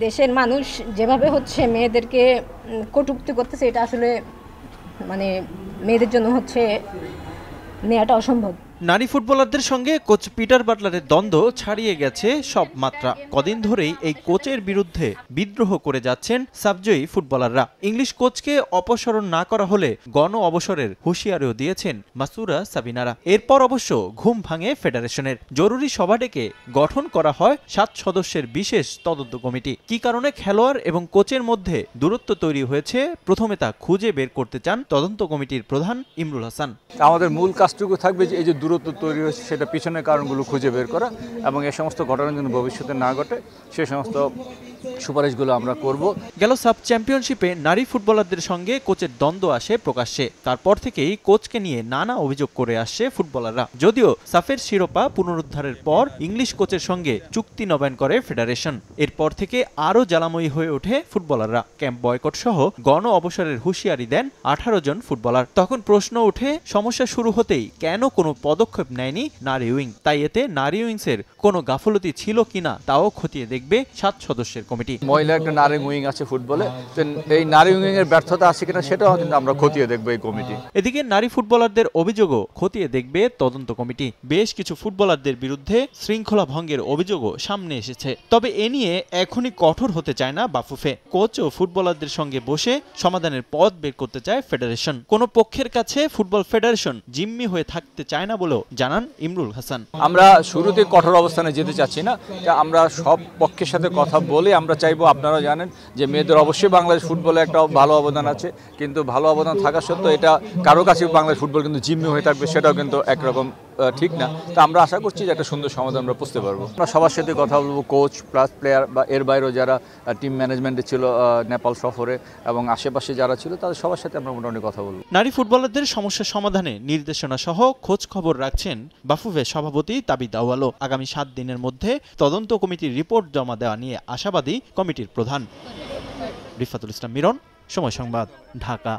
দেশের মানুষ যেভাবে হচ্ছে মেয়েদেরকে কটূক্তি করতেছে, এটা আসলে মানে মেয়েদের জন্য হচ্ছে নেওয়াটা অসম্ভব। নারী ফুটবলারদের সঙ্গে কোচ পিটার বাটলারের দ্বন্দ্ব ছাড়িয়ে গেছে সব মাত্রা। কদিন ধরেই এই কোচের বিরুদ্ধে বিদ্রোহ করে যাচ্ছেন সাবজয়ী ফুটবলাররা। ইংলিশ কোচকে অপসারণ না করা হলে গণ অবসরের হুঁশিয়ারিও দিয়েছেন মাসুরা সাবিনারা। এরপর অবশ্য ঘুম ভাঙে ফেডারেশনের। জরুরি সভা ডেকে গঠন করা হয় 7 সদস্যের বিশেষ তদন্ত কমিটি। কি কারণে খেলোয়াড় এবং কোচের মধ্যে দূরত্ব তৈরি হয়েছে, প্রথমে তা খুঁজে বের করতে চান তদন্ত কমিটির প্রধান ইমরুল হাসান। আমাদের মূল কাজটুকু থাকবে যে এই যে দূরত্ব তৈরি হয়েছে সেটা পিছনের কারণগুলো খুঁজে বের করা এবং এই সমস্ত ঘটনা যেন ভবিষ্যতে না ঘটে সে সমস্ত সুপারিশগুলো আমরা করব। গেল সাব চ্যাম্পিয়নশিপে নারী ফুটবলারদের সঙ্গে কোচের দ্বন্দ্ব আসে প্রকাশ্যে। তারপর থেকেই কোচকে নিয়ে নানা অভিযোগ করে আসছে ফুটবলাররা। যদিও সাফের শিরোপা পুনরুদ্ধারের পর ইংলিশ কোচের সঙ্গে চুক্তি নবায়ন করে ফেডারেশন। এরপর থেকে আরও জ্বালাময়ী হয়ে ওঠে ফুটবলাররা। ক্যাম্প বয়কট সহ গণ অবসরের হুঁশিয়ারি দেন 18 জন ফুটবলার। তখন প্রশ্ন ওঠে, সমস্যা শুরু হতেই কেন কোনো পদক্ষেপ নেয়নি নারী উইং? তাই এতে নারী উইংসের কোনো গাফলতি ছিল কিনা তাও খতিয়ে দেখবে 7 সদস্যের কমিটি। মহিলা একটা নারী উইং আছে ফুটবলে, এই নারী উইং এর ব্যর্থতা আছে কিনা সেটাও কিন্তু আমরা খতিয়ে দেখবো এই কমিটি। এদিকে নারী ফুটবলারদের অভিযোগও খতিয়ে দেখবে তদন্ত কমিটি। বেশ কিছু ফুটবলারদের বিরুদ্ধে শৃঙ্খলা ভঙ্গের অভিযোগও সামনে এসেছে। তবে এ নিয়ে এখনই কঠোর হতে চায় না বাফুফে। কোচ ও ফুটবলারদের সঙ্গে বসে সমাধানের পথ বের করতে চায় ফেডারেশন। কোনো পক্ষের কাছে ফুটবল ফেডারেশন জিম্মি হয়ে থাকতে চায় না বলেও জানান ইমরুল হাসান। আমরা শুরুতে কঠোর অবস্থানে যেতে চাচ্ছি না, আমরা সব পক্ষের সাথে কথা বলে আমরা চাইবো। আপনারা জানেন যে মেয়েদের অবশ্যই বাংলাদেশ ফুটবলে একটা ভালো অবদান আছে, কিন্তু ভালো অবদান থাকা সত্ত্বেও এটা কারো কাছে বাংলাদেশ ফুটবল কিন্তু জিম্মি হয়ে থাকবে, সেটাও কিন্তু একরকম ঠিক না। তো আমরা আশা করছি যে একটা সুন্দর সমাধান আমরা বুঝতে পারবো। আমরা সবার সাথে কথা বলবো, কোচ প্লাস প্লেয়ার বা এর বাইরেও যারা টিম ম্যানেজমেন্টে ছিল নেপাল সফরে এবং আশেপাশে যারা ছিল তাদের সবার সাথে আমরা মোটামুটি কথা বলবো। নারী ফুটবলারদের সমস্যা সমাধানে নির্দেশনা সহ খোঁজ খবর রাখছেন বাফুফে সভাপতি তাবিদ আউয়ালও। আগামী 7 দিনের মধ্যে তদন্ত কমিটির রিপোর্ট জমা দেওয়া নিয়ে আশাবাদী কমিটির প্রধান। রিফাতুল ইসলাম মিরন, সময় সংবাদ, ঢাকা।